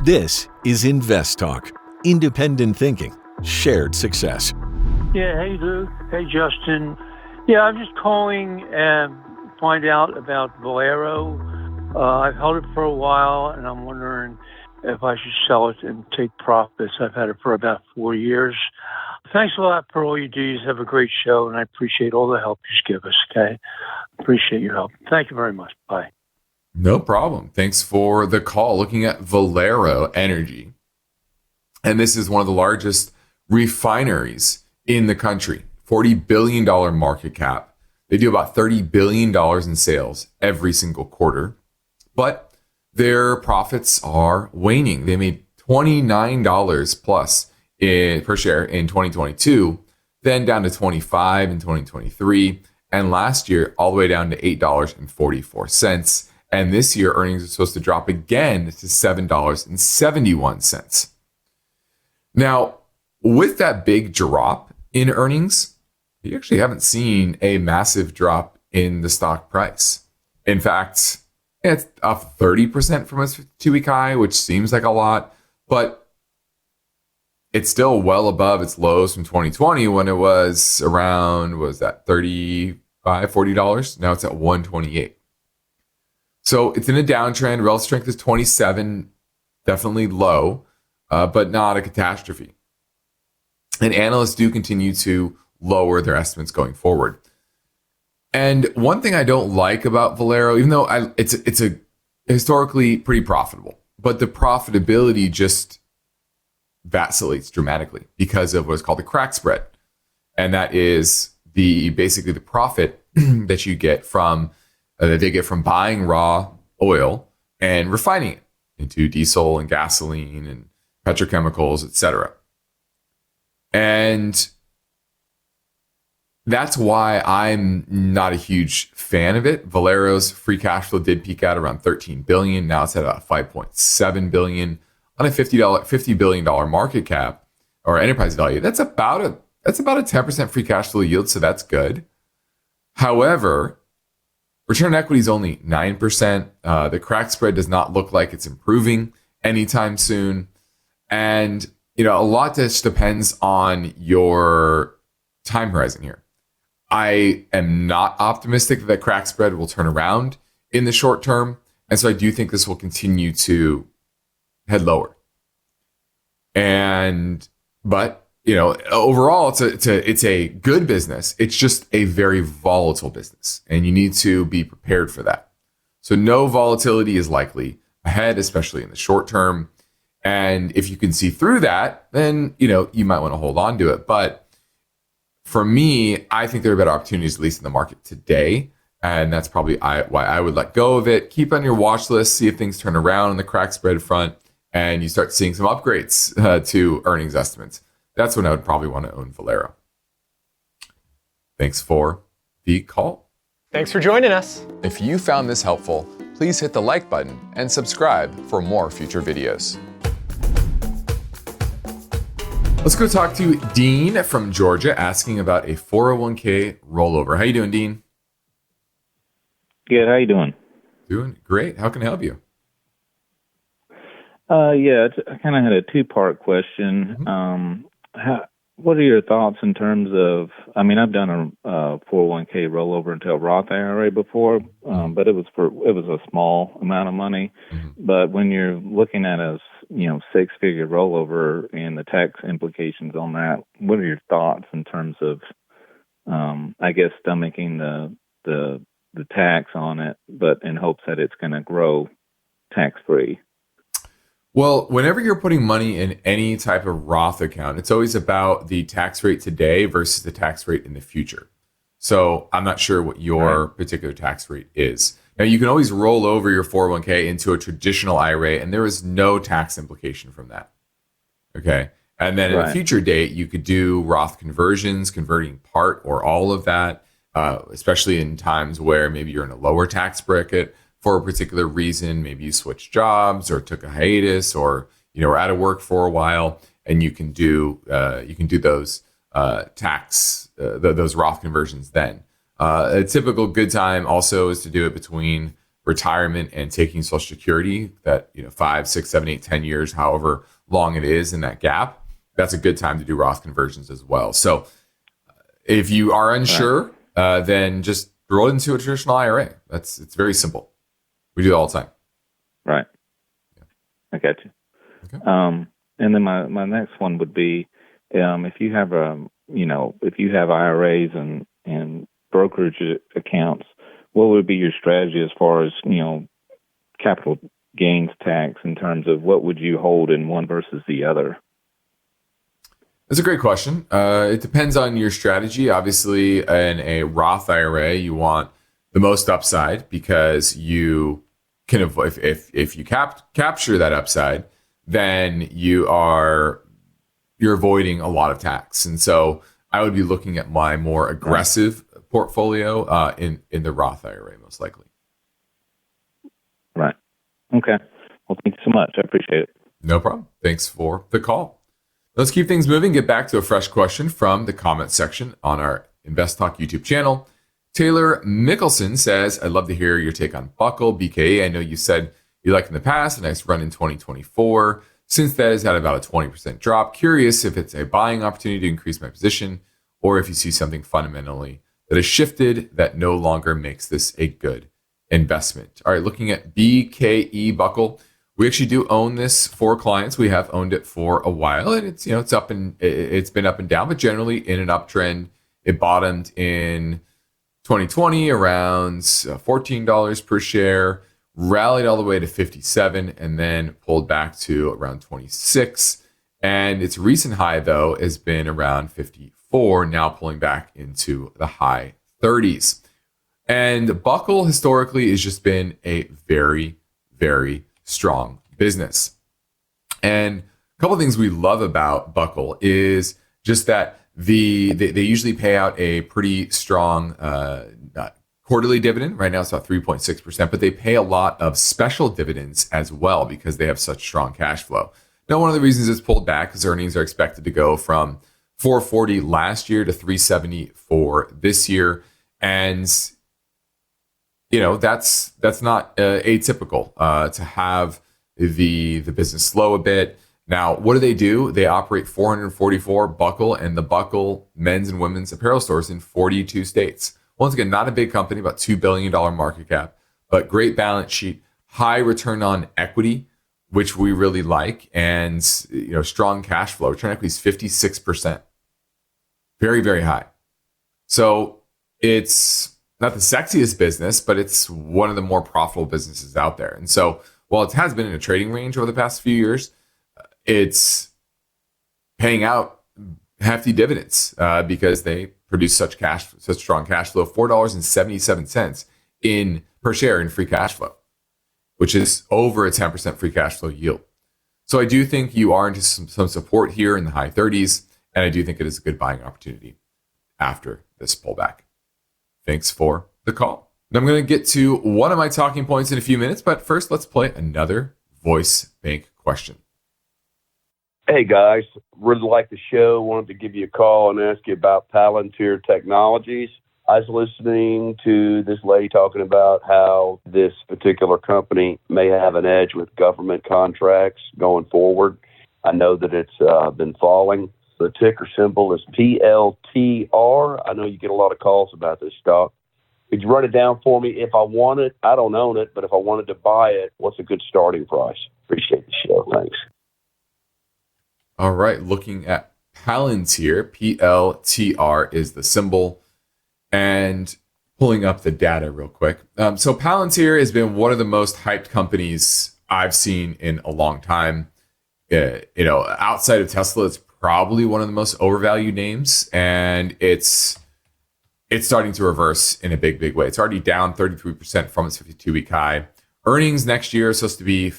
This is InvestTalk. Independent thinking, shared success. Yeah, hey Luke. Hey Justin. Yeah, I'm just calling and find out about Valero. I've held it for a while and I'm wondering if I should sell it and take profits. I've had it for about 4 years. Thanks a lot for all you do. You have a great show and I appreciate all the help you give us, okay? Appreciate your help. Thank you very much. Bye. No problem. Thanks for the call. Looking at Valero Energy. And this is one of the largest refineries in the country. $40 billion market cap. They do about $30 billion in sales every single quarter. But their profits are waning. They made $29 plus per share in 2022, then down to $25 in 2023, and last year all the way down to $8.44. And this year, earnings are supposed to drop again to $7.71. Now, with that big drop in earnings, you actually haven't seen a massive drop in the stock price. In fact, it's up 30% from its 2-week high, which seems like a lot, but it's still well above its lows from 2020 when it was around, what was that, $35, $40? Now it's at $128. So it's in a downtrend. Relative strength is 27, definitely low, but not a catastrophe. And analysts do continue to lower their estimates going forward. And one thing I don't like about Valero, even though it's a historically pretty profitable, but the profitability just vacillates dramatically because of what's called the crack spread. And that is basically the profit that you get from that they get from buying raw oil and refining it into diesel and gasoline and petrochemicals, etc. And that's why I'm not a huge fan of it. Valero's free cash flow did peak out around $13 billion. Now it's at about $5.7 billion on a $50 billion market cap or enterprise value. That's about a 10% free cash flow yield, so that's good. However, return on equity is only 9%. The crack spread does not look like it's improving anytime soon. And, a lot just depends on your time horizon here. I am not optimistic that crack spread will turn around in the short term. And so I do think this will continue to head lower. But overall, it's a good business. It's just a very volatile business, and you need to be prepared for that. So no volatility is likely ahead, especially in the short term. And if you can see through that, then you might want to hold on to it. But for me, I think there are better opportunities, at least in the market today, and that's probably why I would let go of it. Keep on your watch list, see if things turn around on the crack spread front, and you start seeing some upgrades to earnings estimates. That's when I would probably want to own Valero. Thanks for the call. Thanks for joining us. If you found this helpful, please hit the like button and subscribe for more future videos. Let's go talk to Dean from Georgia asking about a 401k rollover. How you doing, Dean? Good. How you doing? Doing great. How can I help you? I kind of had a two-part question. Mm-hmm. What are your thoughts in terms of? I've done a 401k rollover into a Roth IRA before, but it was a small amount of money. Mm-hmm. But when you're looking at a six-figure rollover and the tax implications on that, what are your thoughts in terms of, stomaching the tax on it, but in hopes that it's going to grow tax-free? Well, whenever you're putting money in any type of Roth account, it's always about the tax rate today versus the tax rate in the future. So I'm not sure what your particular tax rate is. Now, you can always roll over your 401k into a traditional IRA, and there is no tax implication from that. Okay. And then at a future date, you could do Roth conversions, converting part or all of that, especially in times where maybe you're in a lower tax bracket for a particular reason. Maybe you switched jobs or took a hiatus, or were out of work for a while, and you can do those those Roth conversions then. A typical good time also is to do it between retirement and taking Social Security, that 5, 6, 7, 8, 10 years, however long it is in that gap, that's a good time to do Roth conversions as well. So if you are unsure, then just throw it into a traditional IRA. It's very simple. We do it all the time. Right. Yeah. I got you. Okay. And then my next one would be, if you have if you have IRAs and brokerage accounts, what would be your strategy as far as capital gains tax in terms of what would you hold in one versus the other? That's a great question. It depends on your strategy. Obviously, in a Roth IRA, you want the most upside because you can avoid, if you capture that upside, then you're avoiding a lot of tax. And so I would be looking at my more aggressive portfolio in the Roth IRA, most likely. Right. Okay. Well, thank you so much. I appreciate it. No problem. Thanks for the call. Let's keep things moving. Get back to a fresh question from the comments section on our InvestTalk YouTube channel. Taylor Mickelson says, I'd love to hear your take on Buckle, BKA. I know you said you liked in the past, a nice run in 2024. Since that has had about a 20% drop, curious if it's a buying opportunity to increase my position or if you see something fundamentally that has shifted that no longer makes this a good investment. All right, looking at BKE Buckle. We actually do own this for clients. We have owned it for a while, and it's it's been up and down, but generally in an uptrend. It bottomed in 2020 around $14 per share, rallied all the way to 57, and then pulled back to around 26. And its recent high, though, has been around 54, now pulling back into the high 30s. And Buckle historically has just been a very, very strong business. And a couple of things we love about Buckle is just that they usually pay out a pretty strong quarterly dividend. Right now it's about 3.6%, but they pay a lot of special dividends as well because they have such strong cash flow. Now, one of the reasons it's pulled back is earnings are expected to go from 440 last year to 370 for this year. And that's not atypical to have the business slow a bit. Now, what do? They operate 444 Buckle and the Buckle men's and women's apparel stores in 42 states. Once again, not a big company, about $2 billion market cap, but great balance sheet, high return on equity, which we really like, and strong cash flow. Return on equity is 56%. Very, very high. So it's not the sexiest business, but it's one of the more profitable businesses out there. And so while it has been in a trading range over the past few years, it's paying out hefty dividends because they produce such strong cash flow, $4.77 per share in free cash flow, which is over a 10% free cash flow yield. So I do think you are into some support here in the high 30s, and I do think it is a good buying opportunity after this pullback. Thanks for the call. Now I'm going to get to one of my talking points in a few minutes, but first let's play another voice bank question. Hey guys, really like the show. Wanted to give you a call and ask you about Palantir Technologies. I was listening to this lady talking about how this particular company may have an edge with government contracts going forward. I know that it's been falling. The ticker symbol is PLTR. I know you get a lot of calls about this stock. Could you run it down for me? If I want it, I don't own it, but if I wanted to buy it, what's a good starting price? Appreciate the show. Thanks. All right, looking at Palantir, PLTR is the symbol, and pulling up the data real quick. So Palantir has been one of the most hyped companies I've seen in a long time. Outside of Tesla, it's probably one of the most overvalued names, and it's starting to reverse in a big, big way. It's already down 33% from its 52-week high. Earnings next year are supposed to be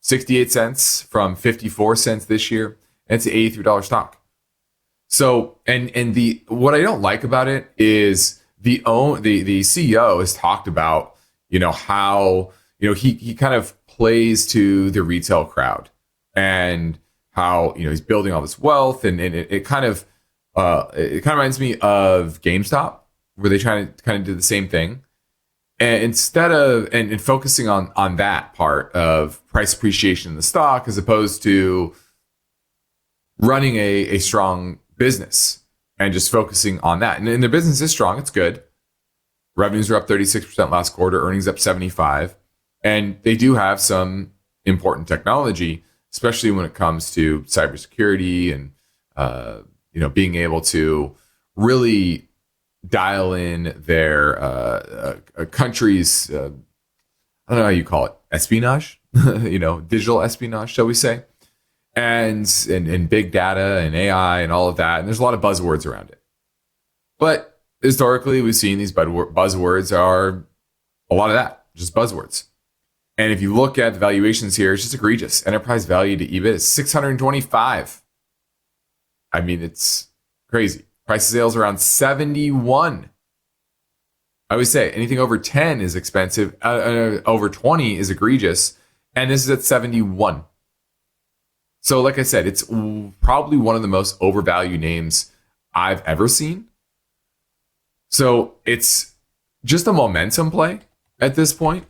68 cents from 54 cents this year. And it's an $83 stock. So, and what I don't like about it is the CEO has talked about, how, he kind of plays to the retail crowd and how, he's building all this wealth, and it kind of reminds me of GameStop, where they try to kind of do the same thing. And instead of and focusing on that part of price appreciation in the stock as opposed to running a strong business and just focusing on that. And the business is strong. It's good. Revenues are up 36% last quarter, earnings up 75%. And they do have some important technology, especially when it comes to cybersecurity and being able to really dial in their country's I don't know how you call it, espionage, digital espionage, shall we say, and big data and AI and all of that. And there's a lot of buzzwords around it. But historically, we've seen these buzzwords are a lot of that, just buzzwords. And if you look at the valuations here, it's just egregious. Enterprise value to EBIT is 625. I mean, it's crazy. Price of sales around 71. I always say anything over 10 is expensive. Over 20 is egregious. And this is at 71. So like I said, it's probably one of the most overvalued names I've ever seen. So it's just a momentum play at this point.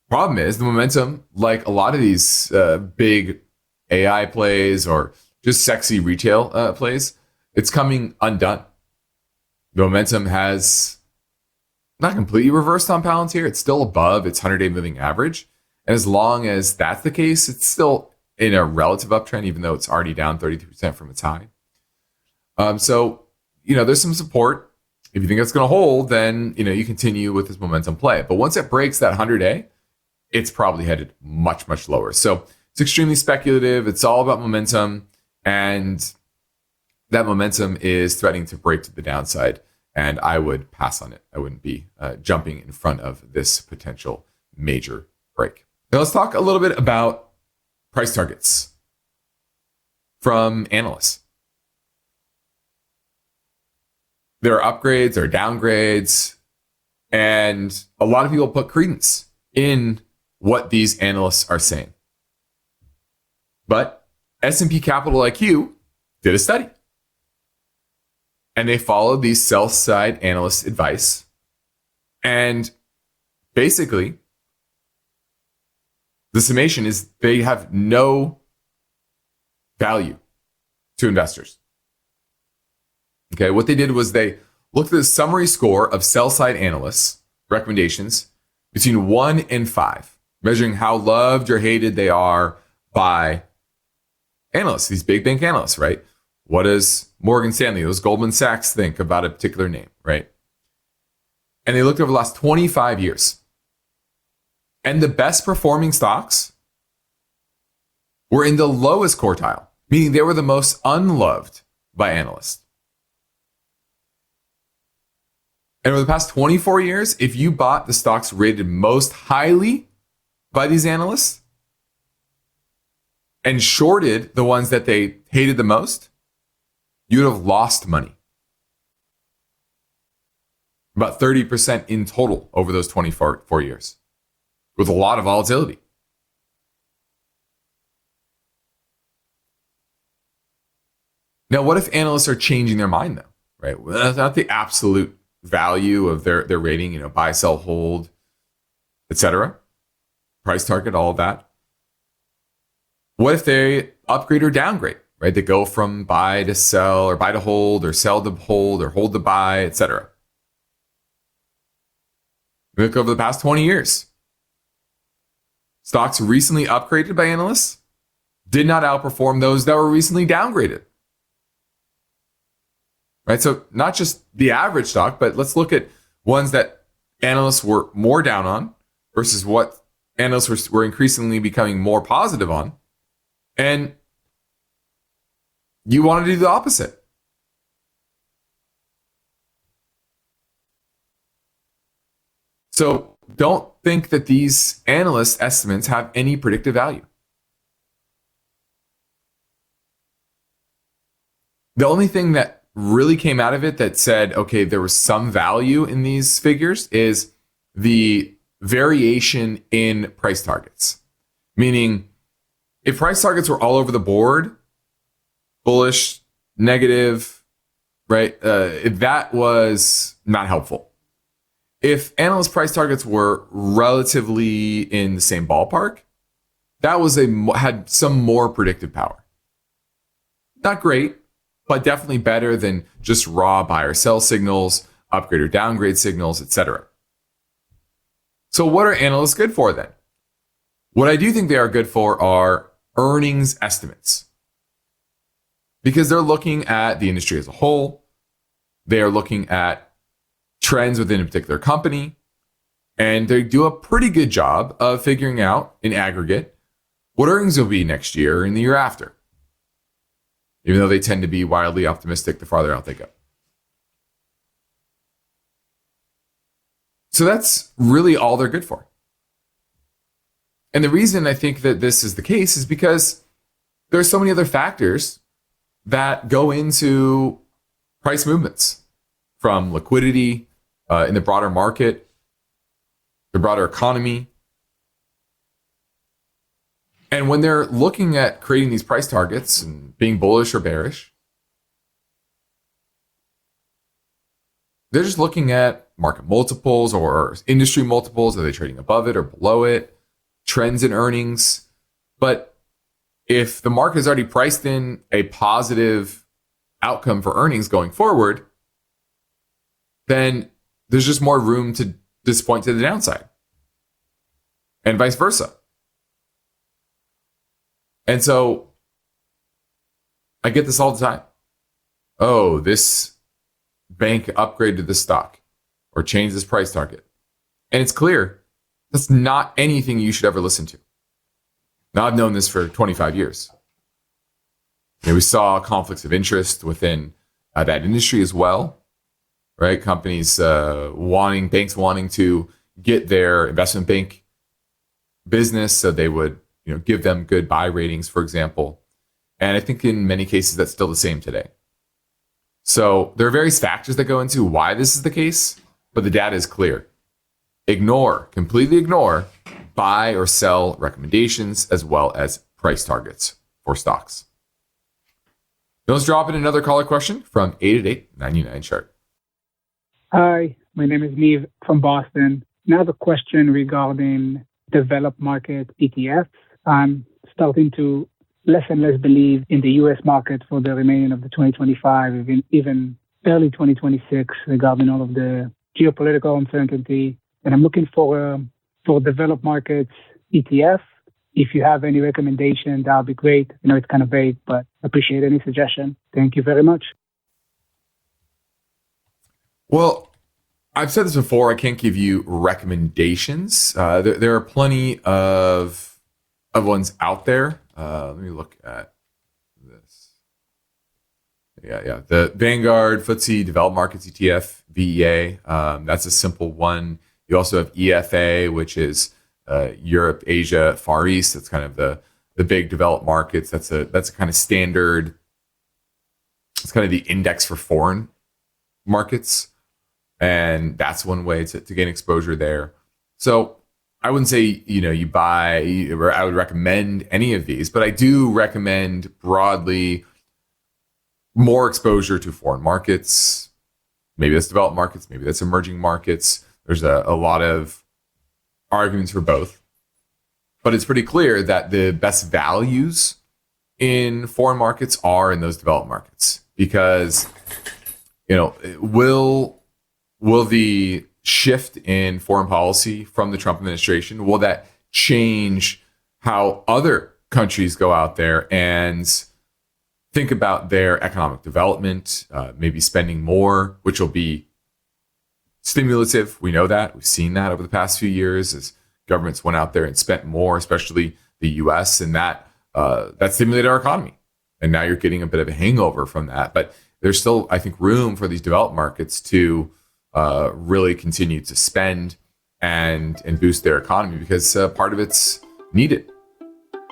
Problem is the momentum, like a lot of these big AI plays or just sexy retail plays, it's coming undone. The momentum has not completely reversed on Palantir. It's still above its 100-day moving average. And as long as that's the case, it's still in a relative uptrend, even though it's already down 33% from its high. So there's some support. If you think it's going to hold, then, you continue with this momentum play. But once it breaks that 100-day, it's probably headed much, much lower. So it's extremely speculative. It's all about momentum. And that momentum is threatening to break to the downside. And I would pass on it. I wouldn't be jumping in front of this potential major break. Now let's talk a little bit about price targets from analysts. There are upgrades, there are downgrades, and a lot of people put credence in what these analysts are saying. But S&P Capital IQ did a study. And they followed these sell-side analysts' advice. And basically, the summation is they have no value to investors. Okay, what they did was they looked at the summary score of sell-side analysts' recommendations between 1 and 5, measuring how loved or hated they are by analysts, these big bank analysts, right? What does Morgan Stanley, those Goldman Sachs think about a particular name, right? And they looked over the last 25 years. And the best performing stocks were in the lowest quartile, meaning they were the most unloved by analysts. And over the past 24 years, if you bought the stocks rated most highly by these analysts and shorted the ones that they hated the most, you would have lost money. About 30% in total over those 24 years, with a lot of volatility. Now, what if analysts are changing their mind though, right? Well, that's not the absolute value of their rating, buy, sell, hold, etc. Price target, all of that. What if they upgrade or downgrade, right? They go from buy to sell or buy to hold or sell to hold or hold to buy, etc. Look over the past 20 years. Stocks recently upgraded by analysts did not outperform those that were recently downgraded. Right? So not just the average stock, but let's look at ones that analysts were more down on versus what analysts were increasingly becoming more positive on. And you want to do the opposite. So don't think that these analyst estimates have any predictive value. The only thing that really came out of it that said, okay, there was some value in these figures is the variation in price targets. Meaning, if price targets were all over the board, bullish, negative, right, that was not helpful. if analyst price targets were relatively in the same ballpark, that had some more predictive power. Not great, but definitely better than just raw buy or sell signals, upgrade or downgrade signals, etc. So what are analysts good for then? What I do think they are good for are earnings estimates, because they're looking at the industry as a whole. They are looking at trends within a particular company, and they do a pretty good job of figuring out in aggregate what earnings will be next year and the year after, even though they tend to be wildly optimistic the farther out they go. So that's really all they're good for. And the reason I think that this is the case is because there are so many other factors that go into price movements, from liquidity in the broader market, the broader economy. And when they're looking at creating these price targets and being bullish or bearish, they're just looking at market multiples or industry multiples. Are they trading above it or below it? Trends in earnings. But if the market has already priced in a positive outcome for earnings going forward, then there's just more room to disappoint to the downside, and vice versa. And so I get this all the time. Oh, this bank upgraded this stock or changed this price target. And it's clear that's not anything you should ever listen to. Now, I've known this for 25 years. We saw conflicts of interest within that industry as well, right? Companies banks wanting to get their investment bank business, so they would give them good buy ratings, for example. And I think in many cases that's still the same today. So there are various factors that go into why this is the case, but the data is clear. Completely ignore buy or sell recommendations as well as price targets for stocks. Now let's drop in another caller question from 888-99-chart. Hi, my name is Neve from Boston. Now I have a question regarding developed market ETFs. I'm starting to less and less believe in the U.S. market for the remaining of the 2025, even early 2026, regarding all of the geopolitical uncertainty. And I'm looking for developed markets ETF. If you have any recommendation, that would be great. I know it's kind of vague, but appreciate any suggestion. Thank you very much. Well, I've said this before. I can't give you recommendations. There are plenty of ones out there. Let me look at this. Yeah. The Vanguard FTSE Developed Markets ETF, VEA. That's a simple one. You also have EFA, which is Europe, Asia, Far East. That's kind of the big developed markets. That's a kind of standard. It's kind of the index for foreign markets. And that's one way to gain exposure there. So I wouldn't say, you buy, or I would recommend any of these, but I do recommend broadly more exposure to foreign markets. Maybe that's developed markets, maybe that's emerging markets. There's a lot of arguments for both. But it's pretty clear that the best values in foreign markets are in those developed markets, because, will the shift in foreign policy from the Trump administration, will that change how other countries go out there and think about their economic development, maybe spending more, which will be stimulative? We know that. We've seen that over the past few years as governments went out there and spent more, especially the U.S., and that stimulated our economy. And now you're getting a bit of a hangover from that. But there's still, I think, room for these developed markets to really continue to spend and boost their economy, because part of it's needed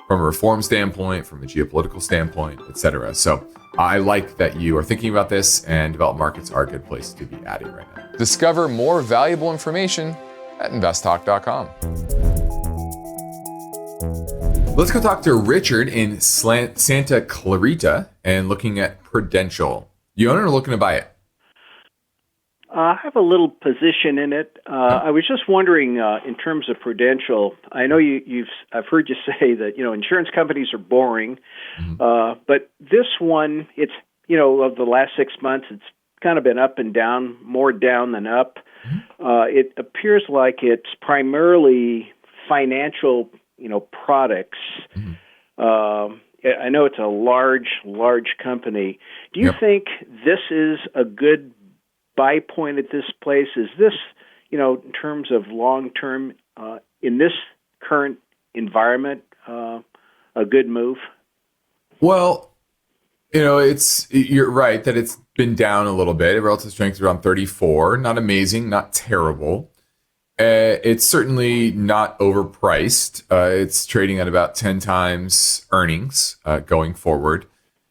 from a reform standpoint, from a geopolitical standpoint, et cetera. So I like that you are thinking about this, and developed markets are a good place to be adding right now. Discover more valuable information at investtalk.com. Let's go talk to Richard in Santa Clarita and looking at Prudential. You own it or looking to buy it? I have a little position in it. I was just wondering, in terms of Prudential, I know I've heard you say that, insurance companies are boring, but this one, it's, of the last 6 months, it's kind of been up and down, more down than up. It appears like it's primarily financial, products. I know it's a large company. Do you think this is a good buy point at this place? Is this, in terms of long-term, in this current environment, a good move? Well, you're right that it's been down a little bit. Relative strength is around 34. Not amazing, not terrible. It's certainly not overpriced. It's trading at about 10 times earnings going forward.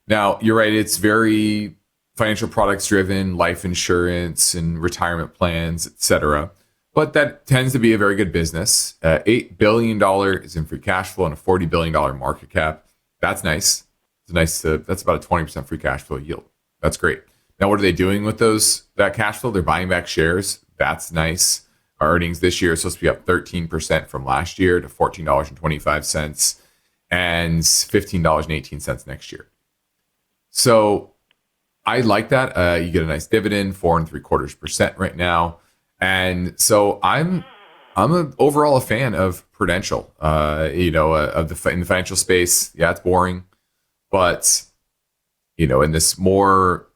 Now, you're right. It's very financial products driven, life insurance and retirement plans, etc. But that tends to be a very good business. $8 billion is in free cash flow and a $40 billion market cap. That's nice. That's about a 20% free cash flow yield. That's great. Now, what are they doing with that cash flow? They're buying back shares. That's nice. Our earnings this year are supposed to be up 13% from last year to $14.25 and $15.18 next year. So I like that. You get a nice dividend, 4.75% right now. And so I'm overall a fan of Prudential, in the financial space. Yeah, it's boring. But, in this more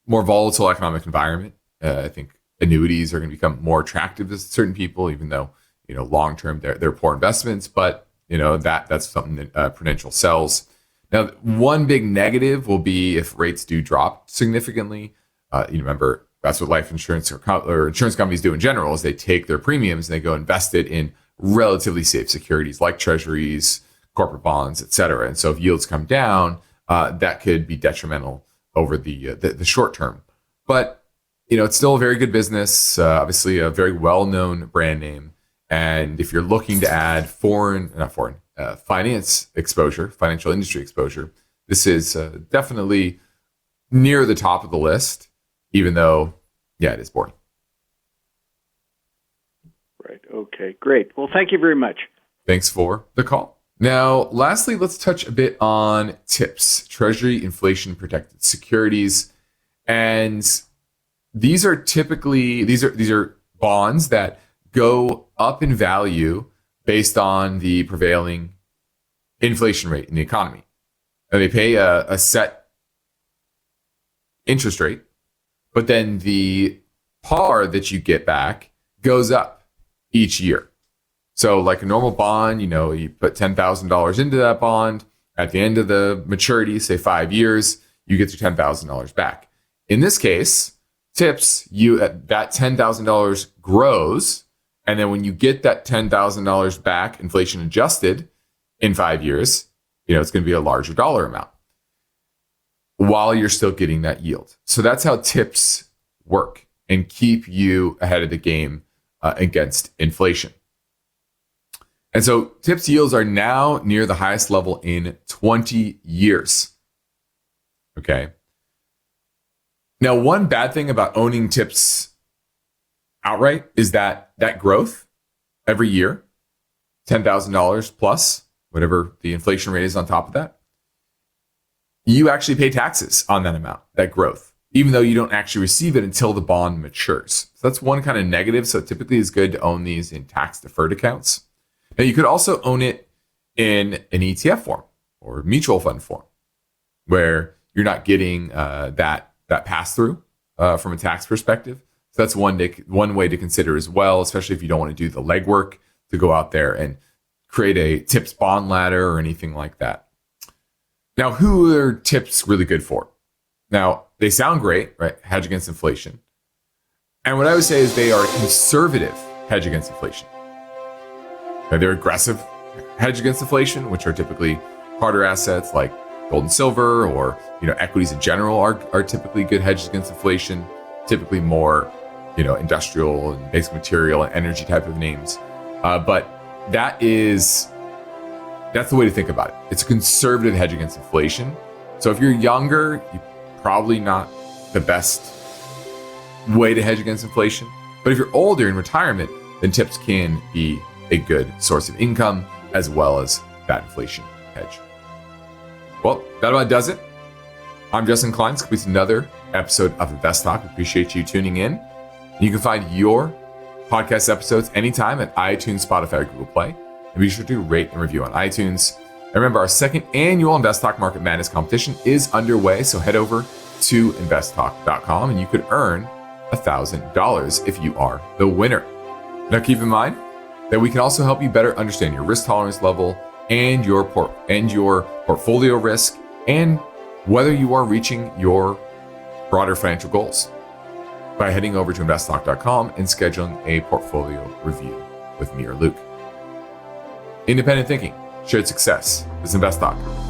volatile economic environment, I think annuities are going to become more attractive to certain people, even though, long-term they're poor investments. But, that's something that Prudential sells. Now, one big negative will be if rates do drop significantly. Remember, that's what life insurance or insurance companies do in general, is they take their premiums and they go invest it in relatively safe securities like treasuries, corporate bonds, et cetera. And so if yields come down, that could be detrimental over the short term. But, it's still a very good business, obviously a very well-known brand name. And if you're looking to add finance exposure, financial industry exposure, this is definitely near the top of the list, even though, it is boring. Right. Okay, great. Well, thank you very much. Thanks for the call. Now, lastly, let's touch a bit on TIPS, Treasury Inflation-Protected Securities. And these are typically, these are bonds that go up in value based on the prevailing inflation rate in the economy. And they pay a set interest rate, but then the par that you get back goes up each year. So like a normal bond, you put $10,000 into that bond. At the end of the maturity, say 5 years, you get your $10,000 back. In this case, TIPS, that $10,000 grows. And then when you get that $10,000 back, inflation adjusted in 5 years, it's going to be a larger dollar amount while you're still getting that yield. So that's how TIPS work and keep you ahead of the game against inflation. And so TIPS yields are now near the highest level in 20 years. Okay. Now, one bad thing about owning TIPS outright is that growth every year, $10,000 plus, whatever the inflation rate is on top of that, you actually pay taxes on that amount, that growth, even though you don't actually receive it until the bond matures. So that's one kind of negative. So typically it's good to own these in tax deferred accounts. Now, you could also own it in an ETF form or mutual fund form, where you're not getting that pass through from a tax perspective. So that's one way to consider as well, especially if you don't want to do the legwork to go out there and create a TIPS bond ladder or anything like that. Now, who are TIPS really good for? Now, they sound great, right? Hedge against inflation. And what I would say is they are a conservative hedge against inflation. They're aggressive hedge against inflation, which are typically harder assets like gold and silver, or equities in general are typically good hedges against inflation. Typically more industrial and basic material and energy type of names. But that's the way to think about it. It's a conservative hedge against inflation. So if you're younger, you're probably not the best way to hedge against inflation. But if you're older in retirement, then tips can be a good source of income as well as that inflation hedge. Well, that about does it. I'm Justin Klein. This completes another episode of InvestTalk. Appreciate you tuning in. You can find your podcast episodes anytime at iTunes, Spotify, or Google Play. And be sure to rate and review on iTunes. And remember, our second annual InvestTalk Market Madness competition is underway. So head over to investtalk.com and you could earn $1,000 if you are the winner. Now keep in mind that we can also help you better understand your risk tolerance level and your portfolio risk and whether you are reaching your broader financial goals by heading over to investtalk.com and scheduling a portfolio review with me or Luke. Independent thinking, shared success. This is InvestTalk.